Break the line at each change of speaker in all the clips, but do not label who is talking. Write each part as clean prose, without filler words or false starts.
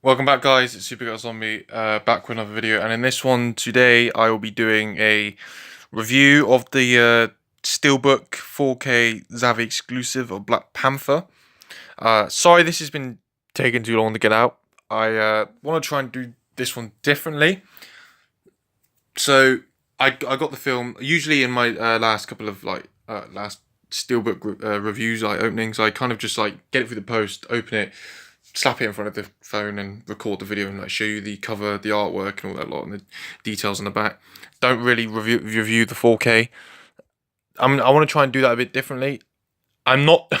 Welcome back, guys. It's Super Zombie back with another video, and in this one today I will be doing a review of the Steelbook 4K Zavvi exclusive of Black Panther. Sorry this has been taking too long to get out. I want to try and do this one differently. So I got the film usually in my last couple of last Steelbook reviews, openings. I kind of just get it through the post, open it, slap it in front of the phone and record the video and show you the cover, the artwork and all that lot and the details on the back. Don't really review the 4K. I want to try and do that a bit differently. I'm not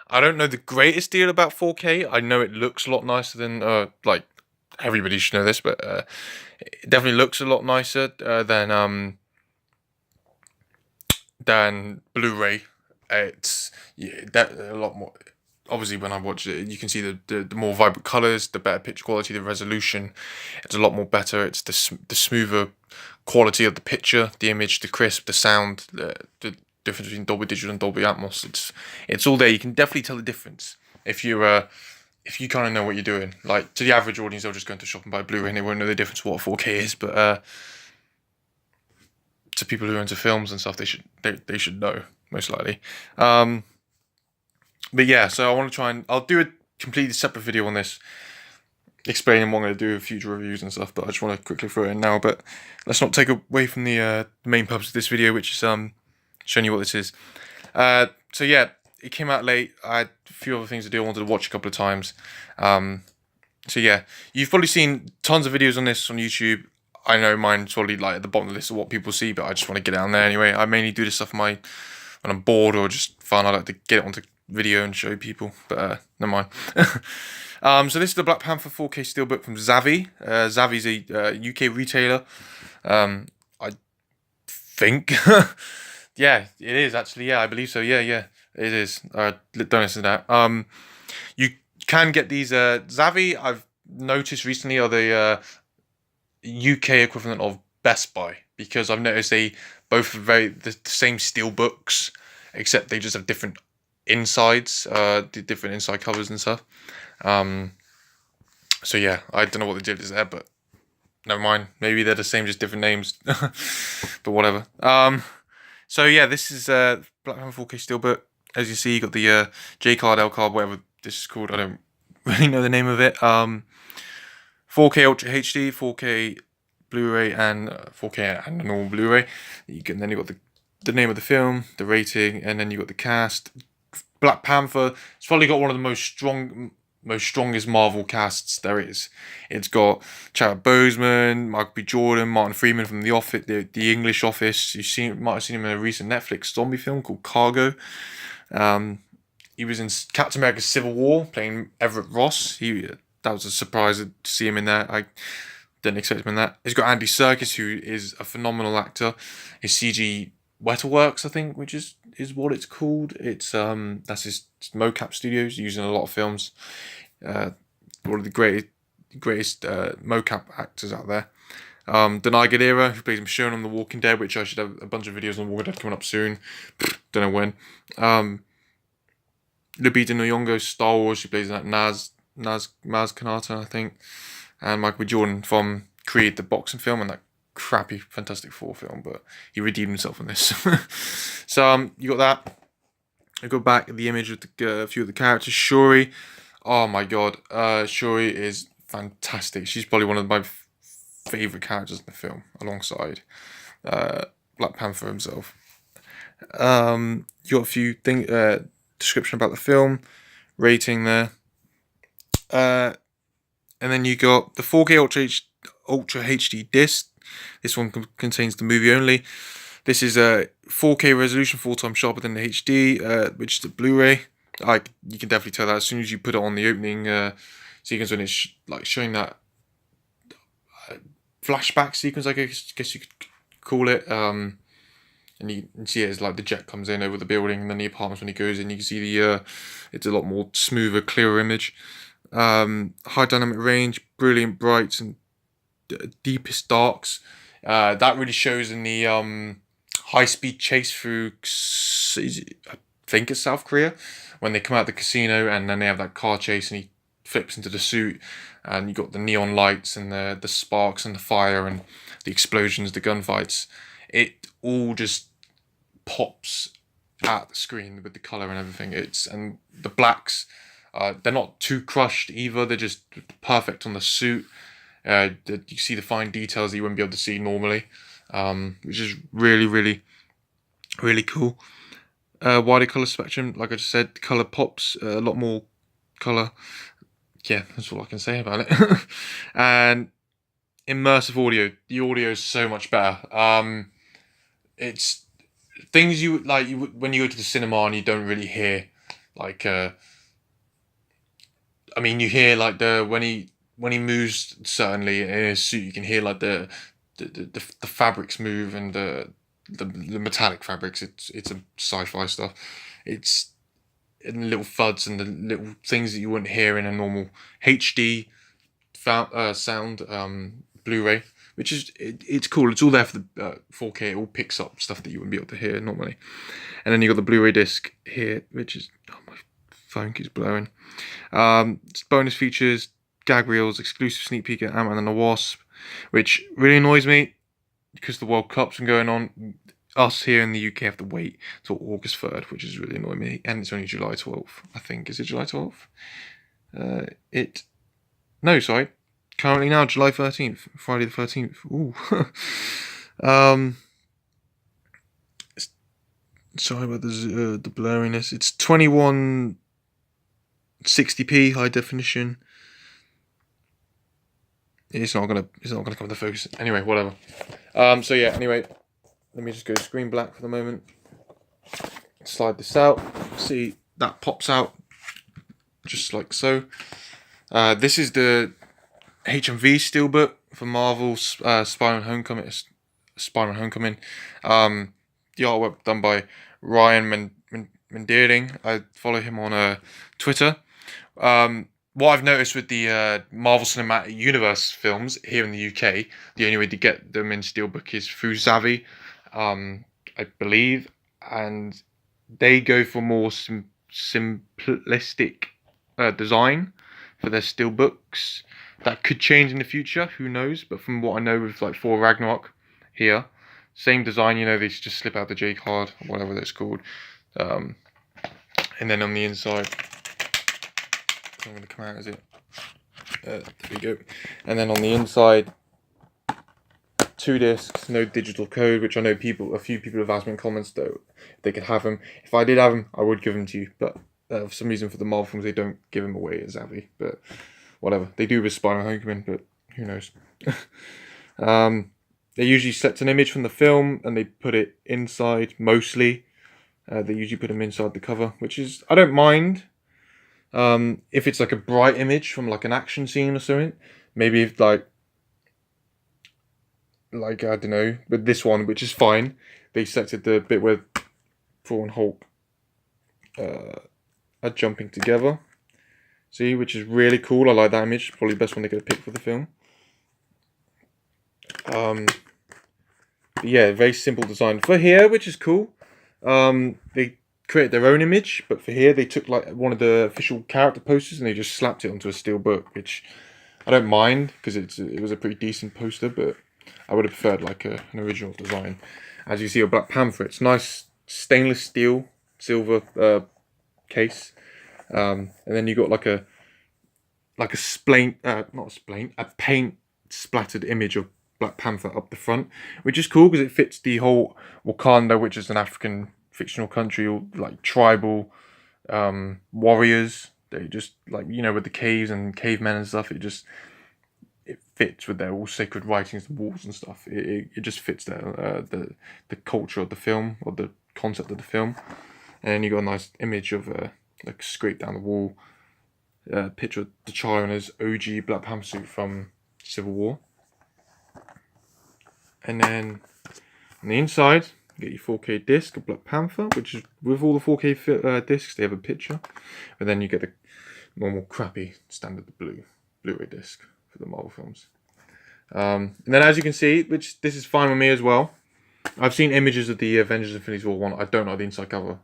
I don't know the greatest deal about 4K. I know it looks a lot nicer than everybody should know this, but it definitely looks a lot nicer than Blu-ray. It's a lot more. Obviously, when I watch it, you can see the more vibrant colors, the better picture quality, the resolution. It's a lot more better. It's the smoother quality of the picture, the image, the crisp, the sound, the difference between Dolby Digital and Dolby Atmos. It's all there. You can definitely tell the difference if you kind of know what you're doing. Like, to the average audience, they'll just go into shop and buy Blu-ray and they won't know the difference what 4K is. But to people who are into films and stuff, they should know, most likely. But yeah, so I want to try and I'll do a completely separate video on this, explaining what I'm going to do with future reviews and stuff. But I just want to quickly throw it in now. But let's not take away from the main purpose of this video, which is showing you what this is. So yeah, it came out late. I had a few other things to do. I wanted to watch a couple of times. So yeah, you've probably seen tons of videos on this on YouTube. I know mine's probably at the bottom of the list of what people see, but I just want to get it on there anyway. I mainly do this stuff when I'm bored or just fun. I like to get it onto video and show people, but never mind. So this is the Black Panther 4K Steelbook from Zavvi. Zavvi's a UK retailer. I think. Yeah, it is actually. Yeah, I believe so. Yeah, it is. Don't listen to that. You can get these Zavvi. I've noticed recently are the UK equivalent of Best Buy, because I've noticed they both are the same Steelbooks, except they just have different insides, the different inside covers and stuff. So yeah, I don't know what the deal is there, but never mind. Maybe they're the same, just different names. But whatever. So yeah, this is Black Panther 4K Steelbook. As you see, you got the J card, L card, whatever this is called. I don't really know the name of it. 4K Ultra HD, 4K Blu-ray, and 4K and a normal Blu-ray. Then you got the name of the film, the rating, and then you got the cast. Black Panther. It's probably got one of the most strongest Marvel casts there is. It's got Chadwick Boseman, Michael B. Jordan, Martin Freeman from The Office, the English Office. Might have seen him in a recent Netflix zombie film called Cargo. He was in Captain America: Civil War playing Everett Ross. That was a surprise to see him in there. I didn't expect him in that. He's got Andy Serkis, who is a phenomenal actor. His CG Wetterworks, I think, which is what it's called. It's that's his mocap studios, using a lot of films. One of the greatest mocap actors out there. Denai Guerrero, who plays Michonne on The Walking Dead, which I should have a bunch of videos on The Walking Dead coming up soon. Don't know when. Lupita Nyong'o, Star Wars, she plays that Maz Kanata, I think. And Michael B. Jordan from Creed, the boxing film, and that crappy Fantastic Four film, but he redeemed himself on this. So you got that. I go back at the image of a few of the characters. Shuri, oh my god, Shuri is fantastic. She's probably one of my favorite characters in the film, alongside Black Panther himself. You got a few description about the film, rating there, and then you got the 4K Ultra HD disc. This one contains the movie only. This is a 4K resolution, 4 times sharper than the HD, which is the Blu-ray. You can definitely tell that as soon as you put it on the opening sequence, when it's showing that flashback sequence, I guess you could call it. And you can see it as the jet comes in over the building, and then the apartments when he goes in. You can see it's a lot more smoother, clearer image. High dynamic range, brilliant brights and deepest darks. That really shows in the high-speed chase through, I think it's South Korea, when they come out of the casino and then they have that car chase and he flips into the suit, and you got the neon lights and the sparks and the fire and the explosions, the gunfights. It all just pops at the screen with the color and everything. And the blacks, they're not too crushed either. They're just perfect on the suit. You see the fine details that you wouldn't be able to see normally, which is really, really, really cool. Wider color spectrum, like I just said, the color pops, a lot more color. Yeah, that's all I can say about it. And immersive audio. The audio is so much better. It's things you like when you go to the cinema and you don't really hear, like I mean, you hear like when he moves, certainly in his suit you can hear like the fabrics move, and the metallic fabrics. It's a sci-fi stuff. It's and the little thuds and the little things that you wouldn't hear in a normal HD sound Blu-ray, which is it's cool. It's all there for the 4K. It all picks up stuff that you wouldn't be able to hear normally. And then you got the Blu-ray disc here, which is, oh, my phone keeps blowing. Bonus features, gag reels, exclusive sneak peek at Ant-Man and the Wasp, which really annoys me because the World Cup's been going on. Us here in the UK have to wait till August 3rd, which is really annoying me, and it's only July 12th, I think. Is it July 12th? No, sorry. Currently now, July 13th, Friday the 13th. Ooh. Sorry about the blurriness. It's 2160p high definition. It's not gonna come into focus. Anyway, whatever. So yeah. Anyway, let me just go screen black for the moment. Slide this out. See, that pops out just like so. This is the HMV Steelbook for Marvel's Spider-Man Homecoming. The artwork done by Ryan Mendering. I follow him on Twitter. What I've noticed with the Marvel Cinematic Universe films here in the UK, the only way to get them in Steelbook is through Zavvi, I believe, and they go for more simplistic design for their Steelbooks. That could change in the future, who knows? But from what I know with like Thor Ragnarok here, same design, you know, they just slip out the J card, or whatever that's called. And then on the inside, it's not going to come out, is it? There we go. And then on the inside, 2 discs, no digital code, which I know a few people have asked me in comments though if they could have them. If I did have them, I would give them to you, but for some reason for the Marvel films they don't give them away at Zavvi, but whatever. They do with Spider-Man Homecoming, but who knows. They usually select an image from the film and they put it inside, mostly. They usually put them inside the cover, which is, I don't mind. If it's like a bright image from like an action scene or something, maybe if like I don't know, with this one, which is fine, they selected the bit where Thor and Hulk are jumping together. See, which is really cool. I like that image. Probably the best one they could have picked for the film. Yeah, very simple design for here, which is cool. They created their own image, but for here they took like one of the official character posters and they just slapped it onto a Steelbook, which I don't mind because it was a pretty decent poster, but I would have preferred like an original design. As you see, a Black Panther, it's nice stainless steel silver case, and then you got like a paint splattered image of Black Panther up the front, which is cool because it fits the whole Wakanda, which is an African fictional country, or like tribal warriors. They just like, you know, with the caves and cavemen and stuff. It fits with their all sacred writings, the walls and stuff. It just fits the culture of the film, or the concept of the film. And then you got a nice image of like scraped down the wall picture of T'Challa in his OG Black Panther suit from Civil War. And then on the inside, you get your 4K disc of Black Panther, which is with all the 4K discs, they have a picture. But then you get the normal crappy standard Blu-ray disc for the Marvel films. And then as you can see, which this is fine with me as well, I've seen images of the Avengers Infinity War one. I don't know the inside cover.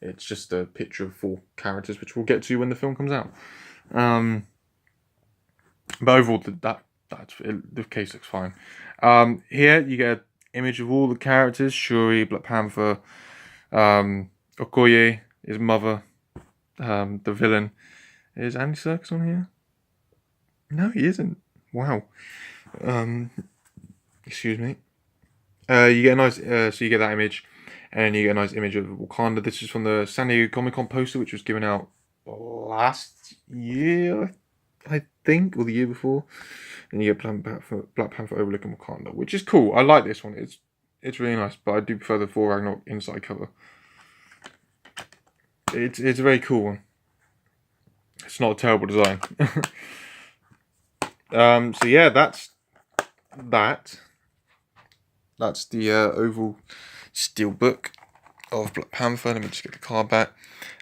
It's just a picture of 4 characters, which we'll get to when the film comes out. But overall, the case looks fine. Here you get an image of all the characters: Shuri, Black Panther, Okoye, his mother, the villain. Is Andy Serkis on here? No, he isn't. Wow. Excuse me. You get a nice, so you get that image, and you get a nice image of Wakanda. This is from the San Diego Comic-Con poster, which was given out last year, I think, or the year before. And you get Black Panther overlooking Wakanda, which is cool. I like this one. It's really nice, but I do prefer the Thor Ragnarok inside cover. It's a very cool one. It's not a terrible design. So yeah, that's that. That's the oval steelbook of Black Panther. Let me just get the card back.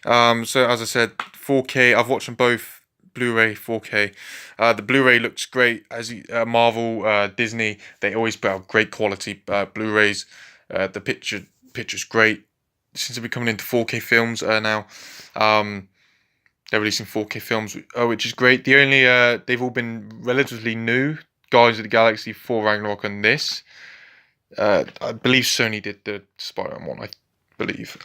So as I said, 4K. I've watched them both, Blu-ray, 4K. The Blu-ray looks great. As Marvel, Disney, they always put out great quality Blu-rays. The picture's great. Seems to be coming into 4K films now. They're releasing 4K films, which is great. The only they've all been relatively new. Guardians of the Galaxy, Thor Ragnarok, and this. I believe Sony did the Spider-Man one. I believe.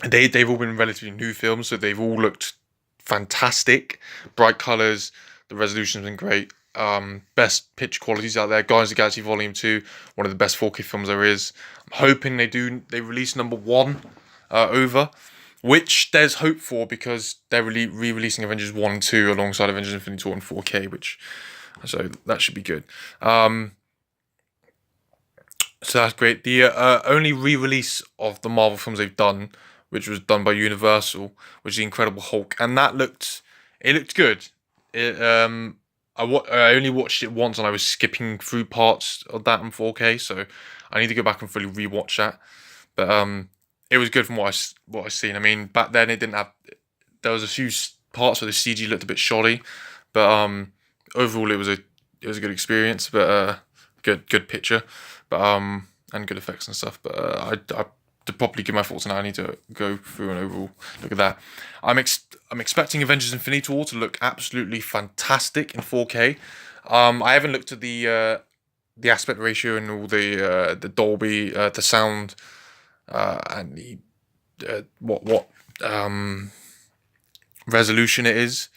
They've all been relatively new films, so they've all looked fantastic. Bright colours. The resolution's been great. Best picture qualities out there. Guardians of the Galaxy Volume 2, one of the best 4K films there is. I'm hoping they release number 1 over, which there's hope for because they're re-releasing Avengers 1 and 2 alongside Avengers Infinity War in 4K, so that should be good. So that's great. The only re-release of the Marvel films they've done, which was done by Universal, was The Incredible Hulk, and it looked good. I only watched it once, and I was skipping through parts of that in 4K, so I need to go back and fully rewatch that. But it was good from what I seen. I mean, back then it didn't have. There was a few parts where the CG looked a bit shoddy, but overall it was a good experience. But good picture, but and good effects and stuff. But I to properly give my thoughts on that, I need to go through an overall look at that. I'm expecting Avengers Infinity War to look absolutely fantastic in 4K. I haven't looked at the aspect ratio and all the Dolby, the sound, and the what resolution it is.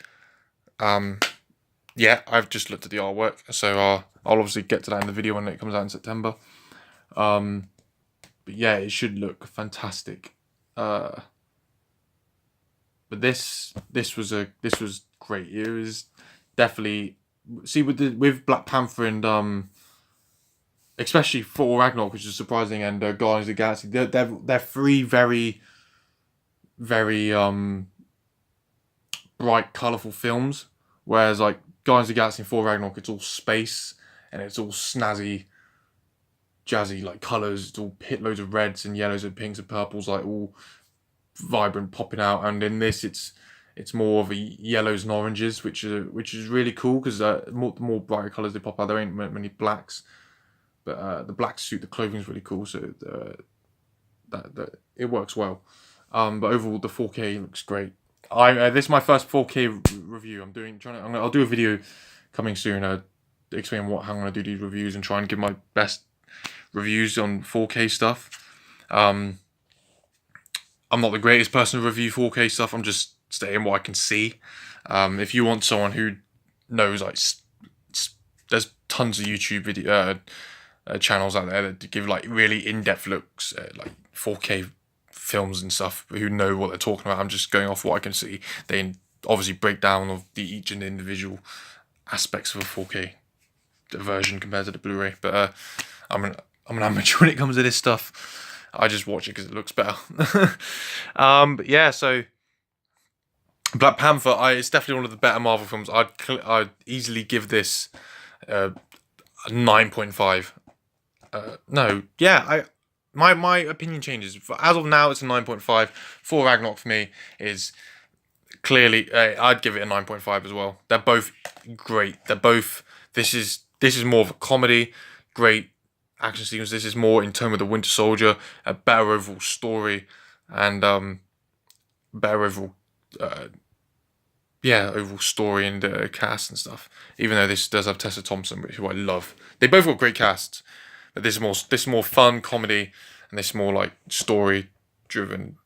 Yeah, I've just looked at the artwork, so I'll obviously get to that in the video when it comes out in September. But yeah, it should look fantastic. But this was great. It was definitely with Black Panther and especially Thor Ragnarok, which is surprising, and Guardians of the Galaxy. They're three very bright, colourful films. Whereas like Guardians of the Galaxy and Thor Ragnarok, it's all space and it's all snazzy, jazzy like colours. It's all hit loads of reds and yellows and pinks and purples, like all vibrant, popping out. And in this, it's more of a yellows and oranges, which is really cool because the more brighter colours they pop out, there ain't many blacks. But the black suit, the clothing is really cool, so that it works well. But overall, the 4K looks great. This is my first 4K review. I'll do a video coming soon. Explain how I'm gonna do these reviews and try and give my best reviews on 4K stuff. I'm not the greatest person to review 4K stuff. I'm just stating what I can see. If you want someone who knows, like, there's tons of YouTube video channels out there that give like really in-depth looks at like 4K films and stuff, who know what they're talking about. I'm just going off what I can see. They obviously break down of each and individual aspects of a 4K version compared to the Blu-ray. But I'm an amateur when it comes to this stuff. I just watch it because it looks better. But yeah, so Black Panther, it's definitely one of the better Marvel films. I'd easily give this a 9.5. No, yeah, my opinion changes. As of now, it's a 9.5. Thor Ragnarok for me is clearly, I'd give it a 9.5 as well. They're both great. This is more of a comedy, great action sequence. This is more in tone with the Winter Soldier, a better overall story, and better overall yeah, overall story and cast and stuff. Even though this does have Tessa Thompson, who I love. They both got great casts, but this is more fun comedy, and this is more like story driven,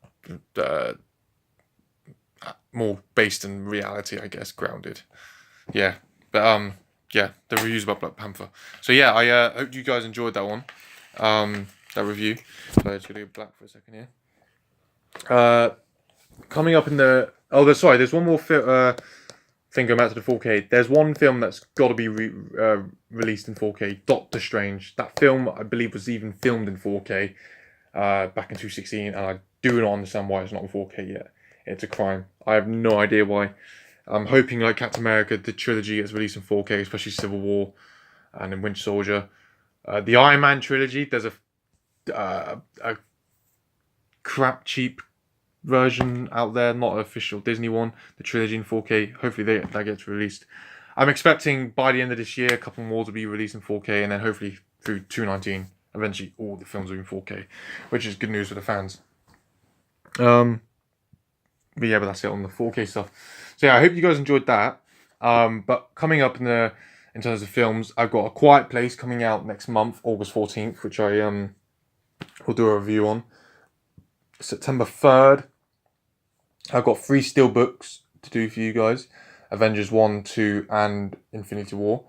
uh, more based in reality, I guess, grounded. Yeah, but yeah, the reviews about Black Panther. So yeah, I hope you guys enjoyed that one, that review. So I'm just gonna go black for a second here. Coming up in the there's one more thing going back to the 4K. There's one film that's got to be released in 4K. Doctor Strange. That film I believe was even filmed in 4K back in 2016, and I do not understand why it's not in 4K yet. It's a crime. I have no idea why. I'm hoping like Captain America, the trilogy gets released in 4K, especially Civil War and then Winter Soldier. The Iron Man trilogy, there's a crap cheap version out there, not an official Disney one. The trilogy in 4K. Hopefully that gets released. I'm expecting by the end of this year, a couple more to be released in 4K, and then hopefully through 2019, eventually all the films will be in 4K, which is good news for the fans. But yeah, but that's it on the 4K stuff. So yeah, I hope you guys enjoyed that. But coming up in terms of films, I've got A Quiet Place coming out next month, August 14th, which I will do a review on. September 3rd, I've got 3 Steelbooks to do for you guys. Avengers 1, 2, and Infinity War.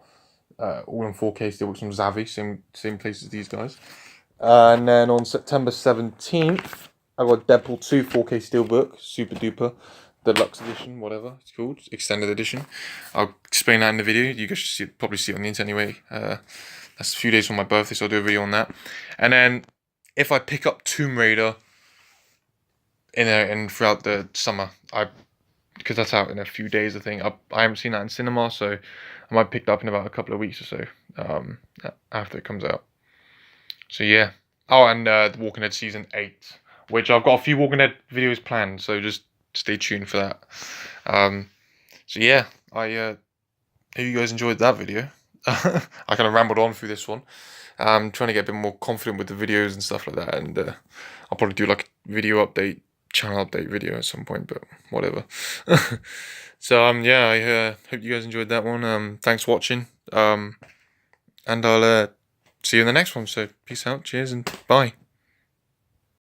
All in 4K Steelbooks from Zavvi, same place as these guys. And then on September 17th, I've got Deadpool 2 4K Steelbook, super duper, deluxe edition, whatever it's called, extended edition. I'll explain that in the video. You guys should probably see it on the internet anyway. That's a few days from my birthday, so I'll do a video on that. And then if I pick up Tomb Raider in throughout the summer, because that's out in a few days, I think. I haven't seen that in cinema, so I might pick that up in about a couple of weeks or so after it comes out. So yeah. Oh, and The Walking Dead Season 8, which I've got a few Walking Dead videos planned, so just stay tuned for that. So yeah, I hope you guys enjoyed that video. I kind of rambled on through this one. I'm trying to get a bit more confident with the videos and stuff like that, and I'll probably do like a video update, channel update video at some point, but whatever. So yeah, I hope you guys enjoyed that one. Thanks for watching. And I'll see you in the next one. So peace out, cheers, and bye.